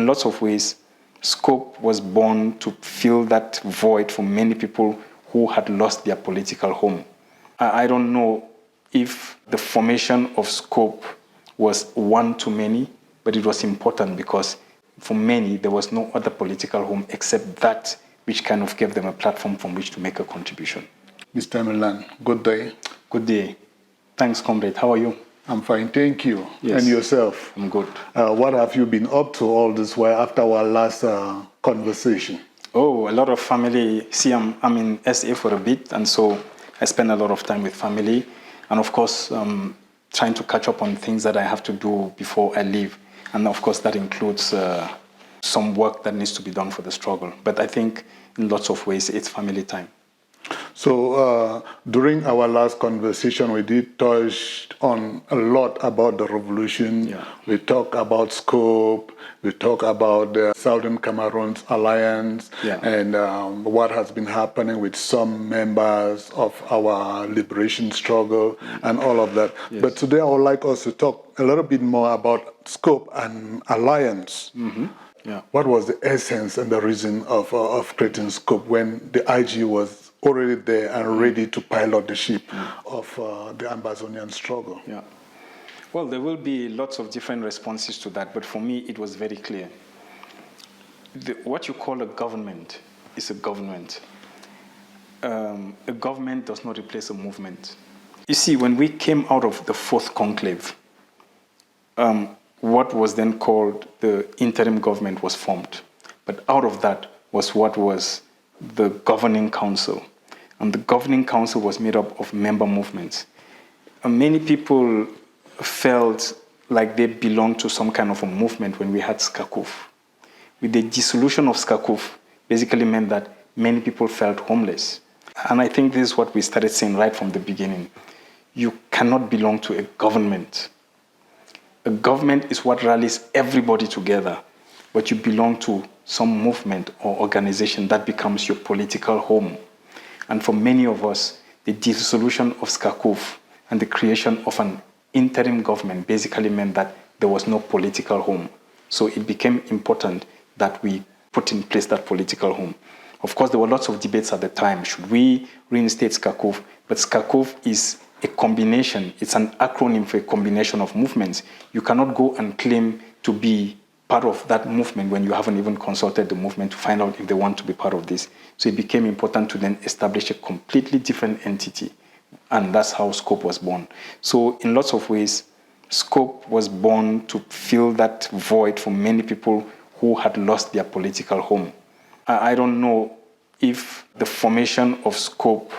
in lots of ways, SCOP was born to fill that void for many people who had lost their political home. I don't know if the formation of SCOP was one to many, but it was important because for many, there was no other political home except that which kind of gave them a platform from which to make a contribution. Mr. Millan, good day. Good day. Thanks, Comrade. How are you? I'm fine, thank you. Yes. And yourself? I'm good. What have you been up to all this while after our last conversation? Oh, a lot of family. See, I'm in SA for a bit, and so I spend a lot of time with family. And of course, trying to catch up on things that I have to do before I leave. And of course, that includes some work that needs to be done for the struggle. But I think in lots of ways, it's family time. So during our last conversation, we did touch on a lot about the revolution. Yeah. We talked about SCOP. We talked about the Southern Cameroonians alliance. Yeah. And what has been happening with some members of our liberation struggle and all of that. Yes. But today I would like us to talk a little bit more about SCOP and alliance. Mm-hmm. Yeah. What was the essence and the reason of creating SCOP when the IG was already there and ready to pilot the ship of the Amazonian struggle? Yeah. Well, there will be lots of different responses to that, but for me, it was very clear. What you call a government is a government. A government does not replace a movement. You see, when we came out of the fourth conclave, what was then called the interim government was formed. But out of that was what was the governing council. And the governing council was made up of member movements. And many people felt like they belonged to some kind of a movement when we had SCCOP. With the dissolution of SCCOP, basically meant that many people felt homeless. And I think this is what we started saying right from the beginning. You cannot belong to a government. A government is what rallies everybody together, but you belong to some movement or organization that becomes your political home. And for many of us, the dissolution of SCCOP and the creation of an interim government basically meant that there was no political home. So it became important that we put in place that political home. Of course, there were lots of debates at the time. Should we reinstate SCCOP? But SCCOP is a combination. It's an acronym for a combination of movements. You cannot go and claim to be part of that movement when you haven't even consulted the movement to find out if they want to be part of this. So it became important to then establish a completely different entity. And that's how SCOP was born. So in lots of ways, SCOP was born to fill that void for many people who had lost their political home. I don't know if the formation of SCOP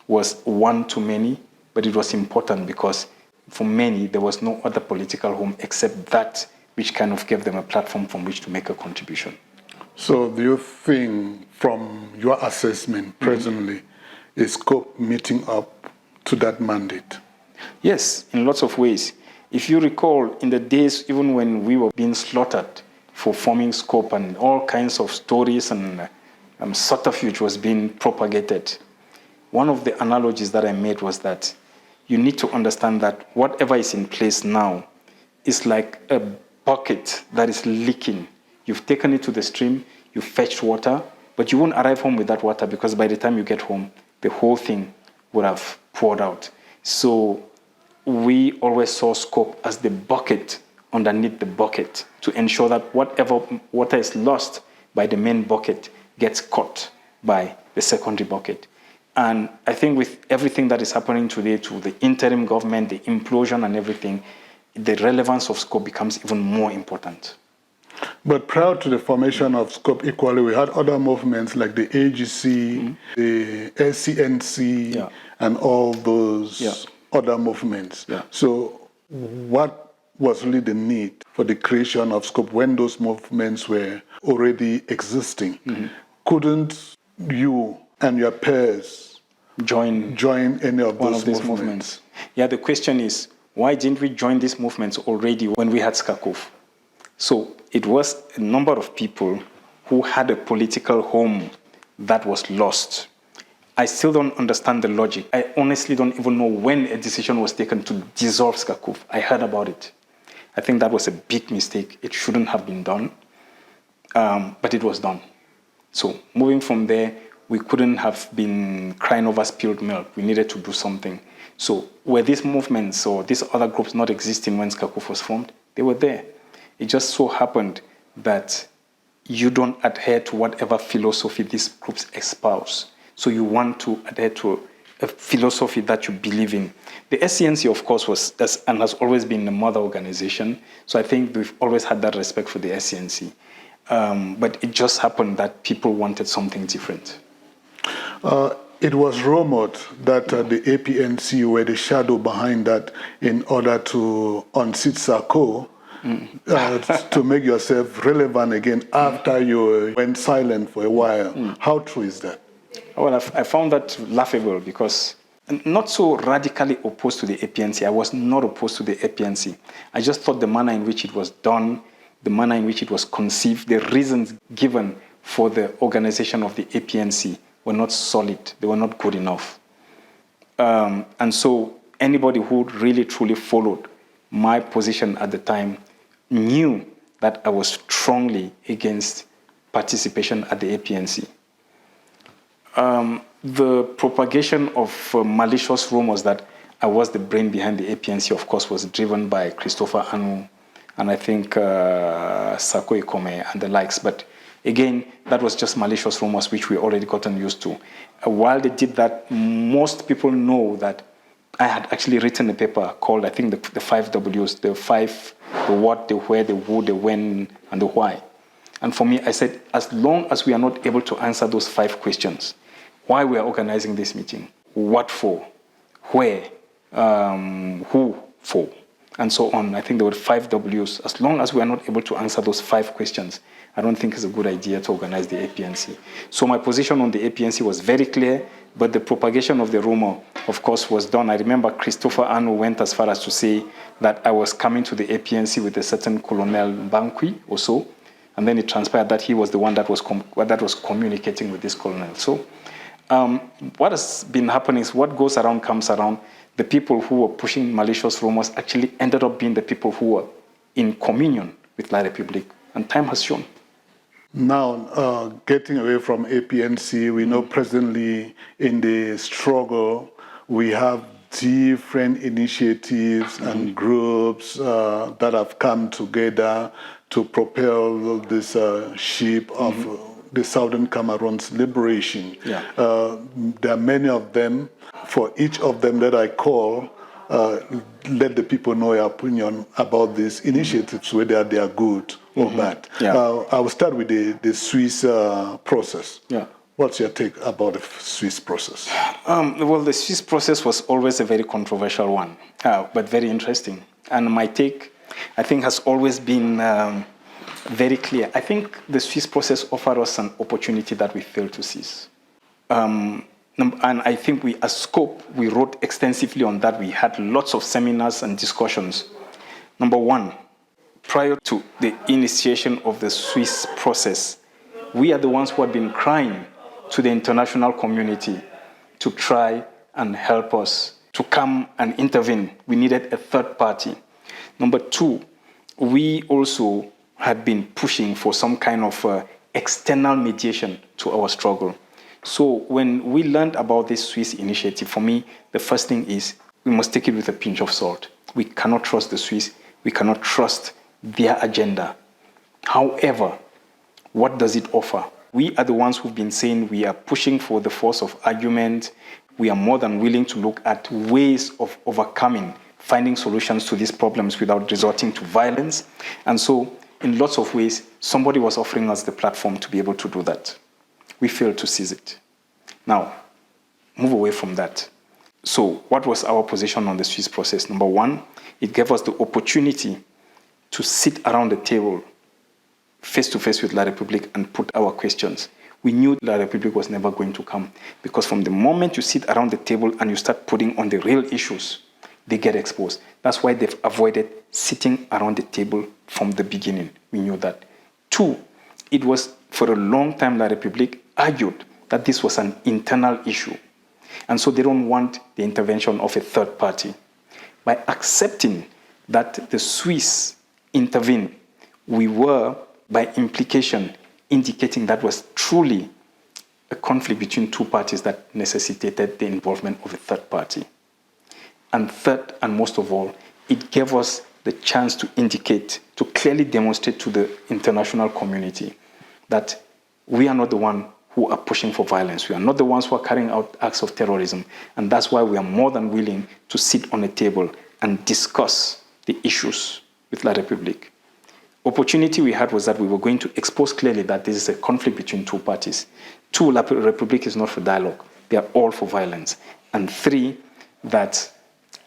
was one to many, but it was important because for many, there was no other political home except that which kind of gave them a platform from which to make a contribution. So do you think, from your assessment presently, is SCOP meeting up to that mandate? Yes, in lots of ways. If you recall, in the days even when we were being slaughtered for forming SCOP and all kinds of stories and subterfuge was being propagated, one of the analogies that I made was that you need to understand that whatever is in place now is like a bucket that is leaking. You've taken it to the stream, you fetched water, but you won't arrive home with that water because by the time you get home, the whole thing would have poured out. So we always saw SCOP as the bucket underneath the bucket to ensure that whatever water is lost by the main bucket gets caught by the secondary bucket. And I think with everything that is happening today to the interim government, the implosion and everything, the relevance of SCOP becomes even more important. But prior to the formation of SCOP equally, we had other movements like the AGC, the SCNC, and all those other movements. Yeah. So what was really the need for the creation of SCOP when those movements were already existing? Couldn't you and your peers join any of those movements? Yeah, the question is, why didn't we join these movements already when we had SCCOP? So it was a number of people who had a political home that was lost. I still don't understand the logic. I honestly don't even know when a decision was taken to dissolve SCCOP. I heard about it. I think that was a big mistake. It shouldn't have been done. but it was done. So moving from there, we couldn't have been crying over spilled milk. We needed to do something. So were these movements or these other groups not existing when SCCOP was formed? They were there. It just so happened that you don't adhere to whatever philosophy these groups espouse. So you want to adhere to a philosophy that you believe in. The SCNC, of course, was and has always been a mother organization. So I think we've always had that respect for the SCNC. But it just happened that people wanted something different. It was rumored that the APNC were the shadow behind that in order to unseat Sarko, to make yourself relevant again after you went silent for a while. How true is that? Well, I found that laughable because I'm not so radically opposed to the APNC. I was not opposed to the APNC. I just thought the manner in which it was done, the manner in which it was conceived, the reasons given for the organization of the APNC were not solid. They were not good enough. And so anybody who really truly followed my position at the time knew that I was strongly against participation at the APNC. The propagation of malicious rumors that I was the brain behind the APNC, of course, was driven by Christopher Anu and I think Sako Ikome and the likes. But again, that was just malicious rumors, which we already gotten used to. While they did that, most people know that I had actually written a paper called, I think, the 5 W's, the what, the where, the who, the when, and the why. And for me, I said, as long as we are not able to answer those 5 questions, why we are organizing this meeting, what for, where, who for, and so on. I think there were 5 W's. As long as we are not able to answer those 5 questions, I don't think it's a good idea to organize the APNC. So my position on the APNC was very clear, but the propagation of the rumor, of course, was done. I remember Christopher Anu went as far as to say that I was coming to the APNC with a certain Colonel Bankwi or so, and then it transpired that he was the one that was communicating with this colonel. So what has been happening is what goes around comes around. The people who were pushing malicious rumors actually ended up being the people who were in communion with La République, and time has shown. Now, getting away from APNC, we know presently in the struggle, we have different initiatives and groups that have come together to propel this ship of the Southern Cameroons liberation. Yeah. There are many of them. For each of them that I call, let the people know your opinion about these initiatives, whether they are good or bad. Yeah. I will start with the Swiss process. Yeah. What's your take about the Swiss process? Well, the Swiss process was always a very controversial one, but very interesting. And my take, I think, has always been very clear. I think the Swiss process offered us an opportunity that we failed to seize. And I think we, as SCCOP, we wrote extensively on that. We had lots of seminars and discussions. Number one, prior to the initiation of the Swiss process, we are the ones who had been crying to the international community to try and help us to come and intervene. We needed a third party. Number two, we also had been pushing for some kind of external mediation to our struggle. So when we learned about this Swiss initiative, for me, the first thing is we must take it with a pinch of salt. We cannot trust the Swiss. We cannot trust their agenda. However, what does it offer? We are the ones who've been saying we are pushing for the force of argument. We are more than willing to look at ways of overcoming, finding solutions to these problems without resorting to violence. And so, in lots of ways, somebody was offering us the platform to be able to do that. We failed to seize it. Now, move away from that. So what was our position on the Swiss process? Number one, it gave us the opportunity to sit around the table face-to-face with La République and put our questions. We knew La République was never going to come because from the moment you sit around the table and you start putting on the real issues, they get exposed. That's why they've avoided sitting around the table from the beginning. We knew that. Two, it was for a long time La République argued that this was an internal issue. And so they don't want the intervention of a third party. By accepting that the Swiss intervened, we were, by implication, indicating that was truly a conflict between two parties that necessitated the involvement of a third party. And third, and most of all, it gave us the chance to indicate, to clearly demonstrate to the international community that we are not the one who are pushing for violence. We are not the ones who are carrying out acts of terrorism. And that's why we are more than willing to sit on a table and discuss the issues with La République. Opportunity we had was that we were going to expose clearly that this is a conflict between two parties. Two, La République is not for dialogue. They are all for violence. And three, that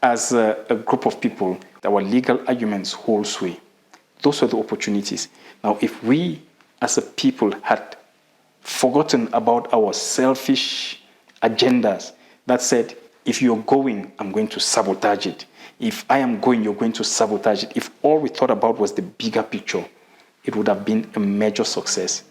as a group of people, our legal arguments hold sway. Those are the opportunities. Now, if we as a people had forgotten about our selfish agendas that said, if you're going, I'm going to sabotage it. If I am going, you're going to sabotage it. If all we thought about was the bigger picture, it would have been a major success.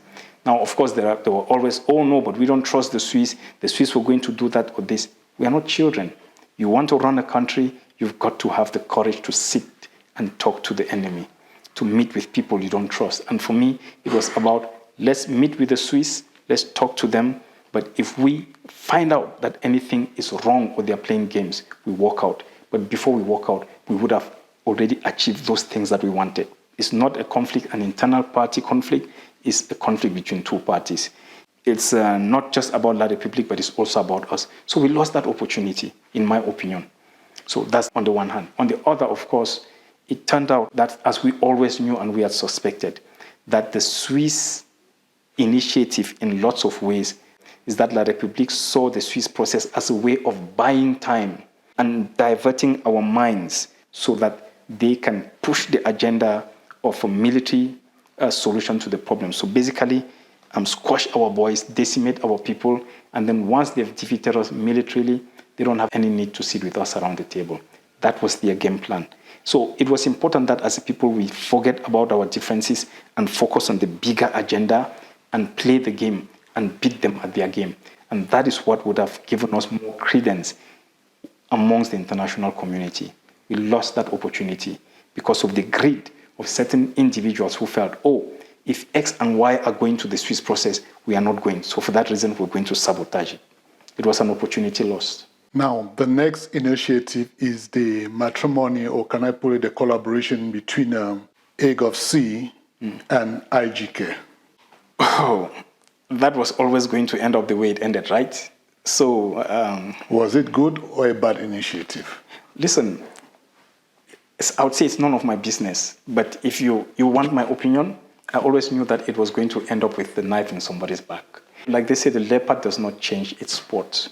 Now, of course, there were always, oh no, but we don't trust the Swiss. The Swiss were going to do that or this. We are not children. You want to run a country, you've got to have the courage to sit and talk to the enemy, to meet with people you don't trust. And for me, it was about, let's meet with the Swiss, let's talk to them. But if we find out that anything is wrong or they're playing games, we walk out. But before we walk out, we would have already achieved those things that we wanted. It's not a conflict, an internal party conflict. It's a conflict between two parties. It's not just about La République, but it's also about us. So we lost that opportunity, in my opinion. So that's on the one hand. On the other, of course, it turned out that, as we always knew and we had suspected, that the Swiss initiative in lots of ways is that La République saw the Swiss process as a way of buying time and diverting our minds so that they can push the agenda of a military solution to the problem. So basically, squash our voice, decimate our people, and then once they've defeated us militarily, they don't have any need to sit with us around the table. That was their game plan. So it was important that as a people, we forget about our differences and focus on the bigger agenda and play the game and beat them at their game. And that is what would have given us more credence amongst the international community. We lost that opportunity because of the greed of certain individuals who felt, oh, if X and Y are going to the Swiss process, we are not going. So for that reason, we're going to sabotage it. It was an opportunity lost. Now, the next initiative is the matrimony, or can I put it, the collaboration between AGOV-C and IGK. Oh, that was always going to end up the way it ended, right? So, was it good or a bad initiative? Listen, I would say it's none of my business. But if you want my opinion, I always knew that it was going to end up with the knife in somebody's back. Like they say, the leopard does not change its spot.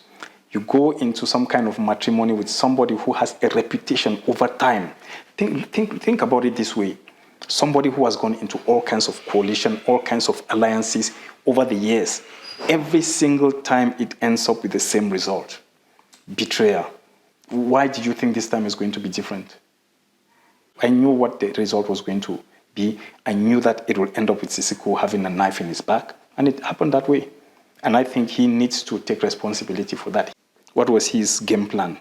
You go into some kind of matrimony with somebody who has a reputation over time. Think about it this way. Somebody who has gone into all kinds of coalition, all kinds of alliances over the years. Every single time it ends up with the same result. Betrayal. Why did you think this time is going to be different? I knew what the result was going to be. I knew that it would end up with Sissoko having a knife in his back. And it happened that way. And I think he needs to take responsibility for that. What was his game plan?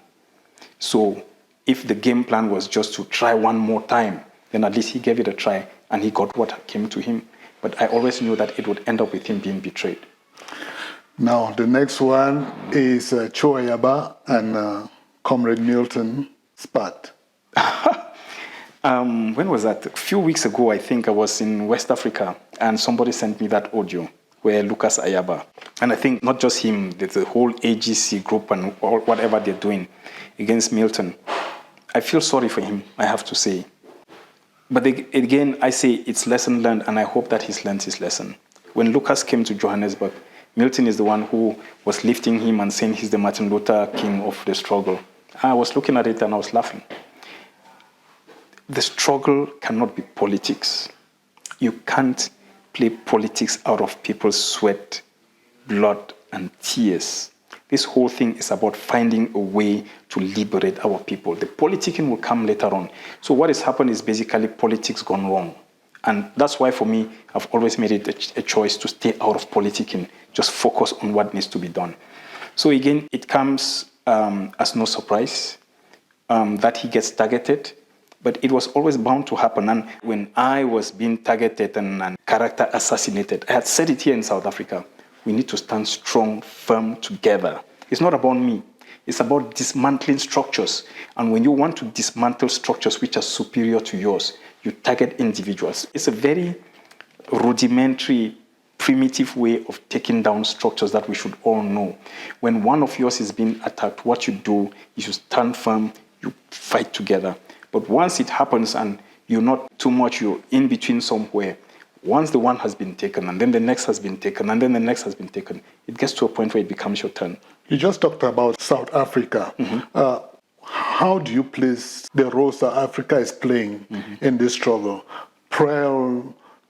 So if the game plan was just to try one more time, then at least he gave it a try and he got what came to him. But I always knew that it would end up with him being betrayed. Now, the next one is Amba and Comrade Milton spat. When was that? A few weeks ago, I think I was in West Africa and somebody sent me that audio where Lucas Ayaba, and I think not just him, the whole AGC group and whatever they're doing against Milton. I feel sorry for him, I have to say. But again, I say it's lesson learned, and I hope that he's learned his lesson. When Lucas came to Johannesburg, Milton is the one who was lifting him and saying he's the Martin Luther King of the struggle. I was looking at it and I was laughing. The struggle cannot be politics. You can't play politics out of people's sweat, blood, and tears. This whole thing is about finding a way to liberate our people. The politicking will come later on. So what has happened is basically politics gone wrong. And that's why, for me, I've always made it a choice to stay out of politicking, just focus on what needs to be done. So again, it comes as no surprise that he gets targeted. But it was always bound to happen. And when I was being targeted and character assassinated, I had said it here in South Africa, we need to stand strong, firm together. It's not about me. It's about dismantling structures. And when you want to dismantle structures which are superior to yours, you target individuals. It's a very rudimentary, primitive way of taking down structures that we should all know. When one of yours is being attacked, what you do is you stand firm, you fight together. But once it happens and you're not too much, you're in between somewhere, once the one has been taken and then the next has been taken and then the next has been taken, it gets to a point where it becomes your turn. You just talked about South Africa. Mm-hmm. How do you place the role South Africa is playing in this struggle prior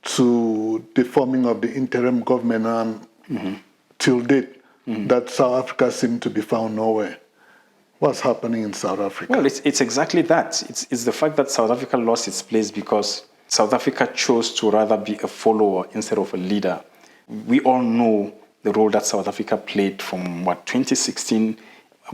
to the forming of the interim government and till date that South Africa seemed to be found nowhere? What's happening in South Africa? Well, it's exactly that. It's the fact that South Africa lost its place because South Africa chose to rather be a follower instead of a leader. We all know the role that South Africa played from, 2016.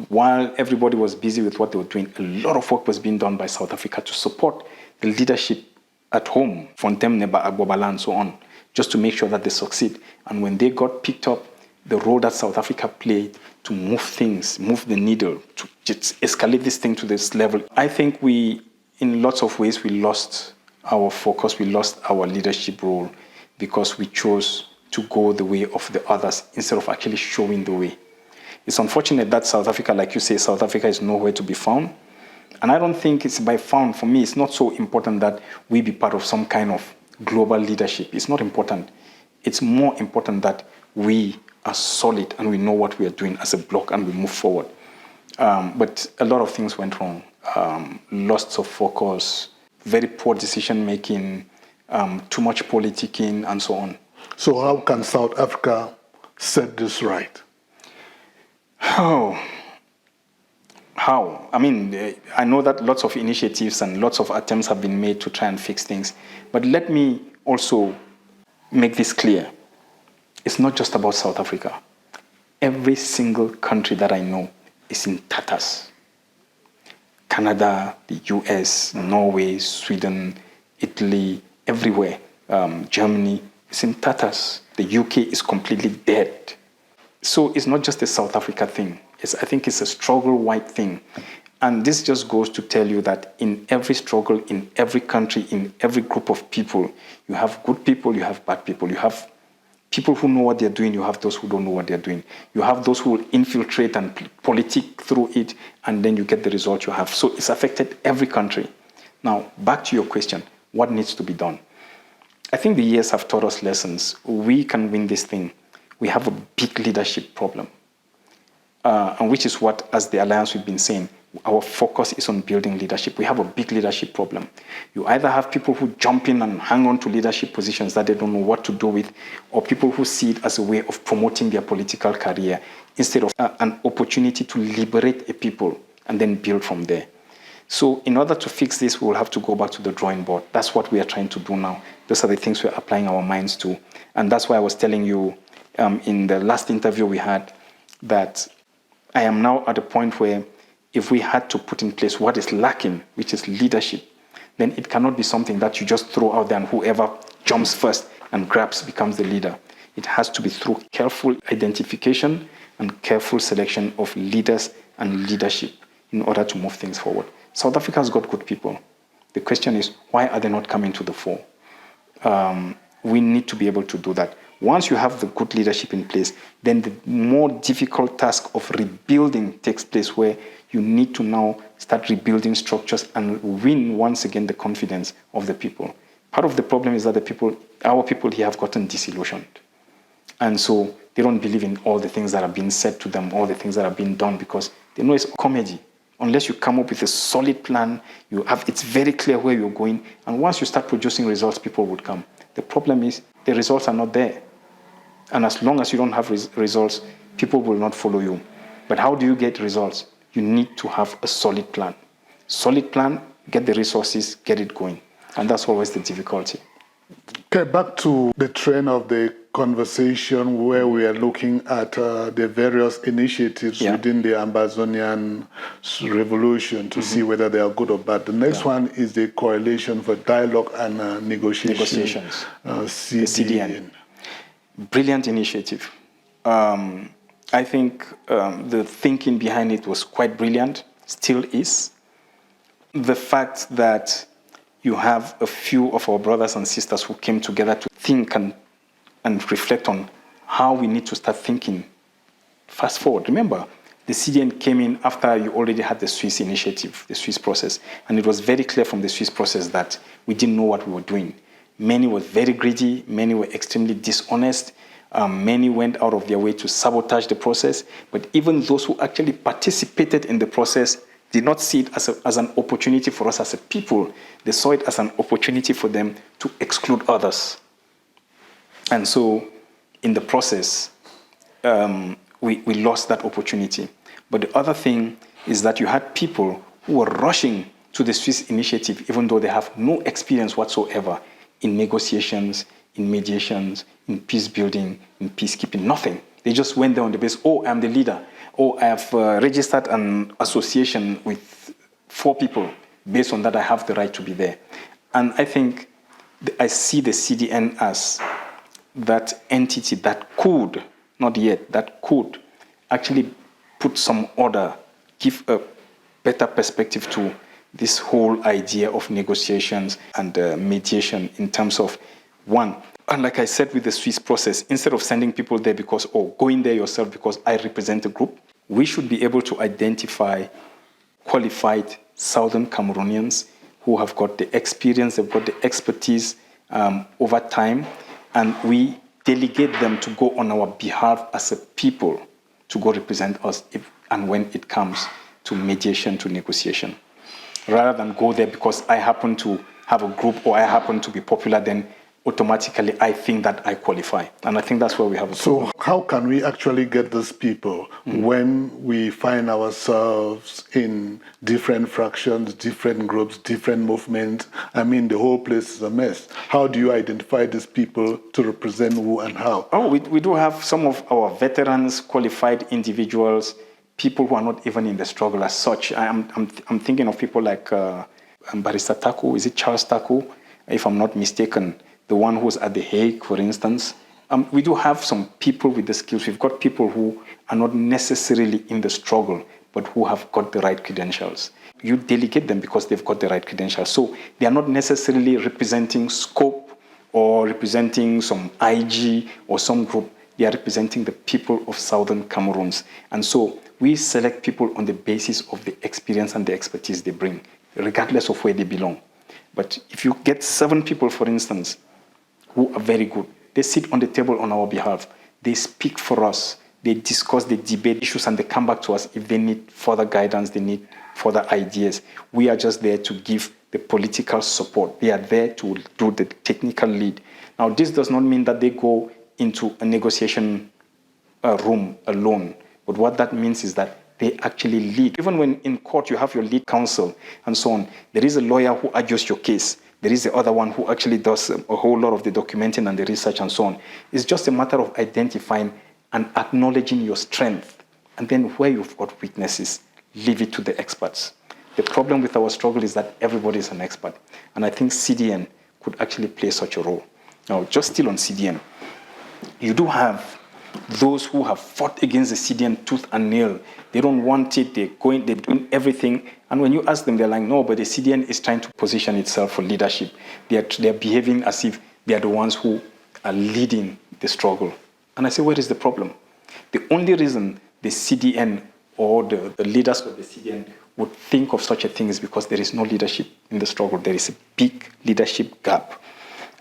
While everybody was busy with what they were doing, a lot of work was being done by South Africa to support the leadership at home, Fontem Neba Agbobala and so on, just to make sure that they succeed. And when they got picked up, the role that South Africa played to move things, move the needle, to just escalate this thing to this level. I think in lots of ways, we lost our focus, we lost our leadership role because we chose to go the way of the others instead of actually showing the way. It's unfortunate that South Africa, like you say, South Africa is nowhere to be found. And I don't think it's by found. For me, it's not so important that we be part of some kind of global leadership. It's not important. It's more important that we are solid and we know what we are doing as a bloc and we move forward. But a lot of things went wrong. Loss of focus, very poor decision making, too much politicking, and so on. So how can South Africa set this right? How? I mean, I know that lots of initiatives and lots of attempts have been made to try and fix things. But let me also make this clear. It's not just about South Africa. Every single country that I know is in tatters. Canada, the US, Norway, Sweden, Italy, everywhere. Germany is in tatters. The UK is completely dead. So it's not just a South Africa thing. I think it's a struggle-wide thing. And this just goes to tell you that in every struggle, in every country, in every group of people, you have good people, you have bad people. You have people who know what they're doing, you have those who don't know what they're doing. You have those who will infiltrate and politic through it, and then you get the result you have. So it's affected every country. Now, back to your question, what needs to be done? I think the years have taught us lessons. We can win this thing. We have a big leadership problem, and which is what, as the Alliance, we've been saying, our focus is on building leadership. We have a big leadership problem. You either have people who jump in and hang on to leadership positions that they don't know what to do with, or people who see it as a way of promoting their political career instead of an opportunity to liberate a people and then build from there. So in order to fix this, we will have to go back to the drawing board. That's what we are trying to do now. Those are the things we're applying our minds to. And that's why I was telling you in the last interview we had that I am now at a point where if we had to put in place what is lacking, which is leadership, then it cannot be something that you just throw out there and whoever jumps first and grabs becomes the leader. It has to be through careful identification and careful selection of leaders and leadership in order to move things forward. South Africa has got good people. The question is, why are they not coming to the fore? We need to be able to do that. Once you have the good leadership in place, then the more difficult task of rebuilding takes place, where you need to now start rebuilding structures and win once again the confidence of the people. Part of the problem is that our people here have gotten disillusioned. And so they don't believe in all the things that are being said to them, all the things that are being done, because they know it's comedy. Unless you come up with a solid plan, it's very clear where you're going. And once you start producing results, people would come. The problem is the results are not there. And as long as you don't have results, people will not follow you. But how do you get results? You need to have a solid plan. Solid plan, get the resources, get it going. And that's always the difficulty. Okay, back to the trend of the conversation where we are looking at the various initiatives within the Ambazonian revolution to see whether they are good or bad. The next one is the Coalition for Dialogue and Negotiations. The CDN. Brilliant initiative. I think the thinking behind it was quite brilliant, still is. The fact that you have a few of our brothers and sisters who came together to think and reflect on how we need to start thinking. Fast forward, remember, the CDN came in after you already had the Swiss initiative, the Swiss process, and it was very clear from the Swiss process that we didn't know what we were doing. Many were very greedy, many were extremely dishonest, many went out of their way to sabotage the process, but even those who actually participated in the process did not see it as an opportunity for us as a people. They saw it as an opportunity for them to exclude others. And so, in the process, we lost that opportunity. But the other thing is that you had people who were rushing to the Swiss initiative, even though they have no experience whatsoever in negotiations, in mediations, in peace building, in peacekeeping, nothing. They just went there on the basis, oh, I'm the leader. Oh, I have registered an association with 4 people. Based on that, I have the right to be there. And I think I see the CDN as that entity that could, not yet, that could actually put some order, give a better perspective to this whole idea of negotiations and mediation in terms of, one, and like I said with the Swiss process, instead of sending people there because, or going there yourself because I represent a group, we should be able to identify qualified Southern Cameroonians who have got the experience, they've got the expertise over time, and we delegate them to go on our behalf as a people to go represent us if and when it comes to mediation, to negotiation. Rather than go there because I happen to have a group or I happen to be popular, then automatically I think that I qualify. And I think that's where we have a problem. So how can we actually get those people when we find ourselves in different fractions, different groups, different movements? I mean, the whole place is a mess. How do you identify these people to represent who and how? Oh, we do have some of our veterans, qualified individuals, people who are not even in the struggle as such. I'm thinking of people like Barrister Taku, is it Charles Taku, if I'm not mistaken, the one who's at The Hague, for instance. We do have some people with the skills. We've got people who are not necessarily in the struggle, but who have got the right credentials. You delegate them because they've got the right credentials. So they are not necessarily representing SCCOP or representing some IG or some group. They are representing the people of Southern Cameroons. And so we select people on the basis of the experience and the expertise they bring, regardless of where they belong. But if you get 7 people, for instance, who are very good, they sit on the table on our behalf, they speak for us, they discuss, they debate issues, and they come back to us if they need further guidance, they need further ideas. We are just there to give the political support. They are there to do the technical lead. Now, this does not mean that they go into a negotiation room alone, but what that means is that they actually lead. Even when in court you have your lead counsel and so on, there is a lawyer who argues your case. There is the other one who actually does a whole lot of the documenting and the research and so on. It's just a matter of identifying and acknowledging your strength. And then where you've got weaknesses, leave it to the experts. The problem with our struggle is that everybody is an expert. And I think CDN could actually play such a role. Now, just still on CDN, you do have those who have fought against the CDN tooth and nail. They don't want it, they're doing everything. And when you ask them, they're like, no, but the CDN is trying to position itself for leadership. They're behaving as if they are the ones who are leading the struggle. And I say, where is the problem? The only reason the CDN or the leaders of the CDN would think of such a thing is because there is no leadership in the struggle. There is a big leadership gap.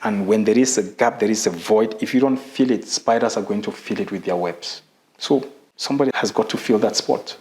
And when there is a gap, there is a void. If you don't fill it, spiders are going to fill it with their webs. So somebody has got to fill that spot.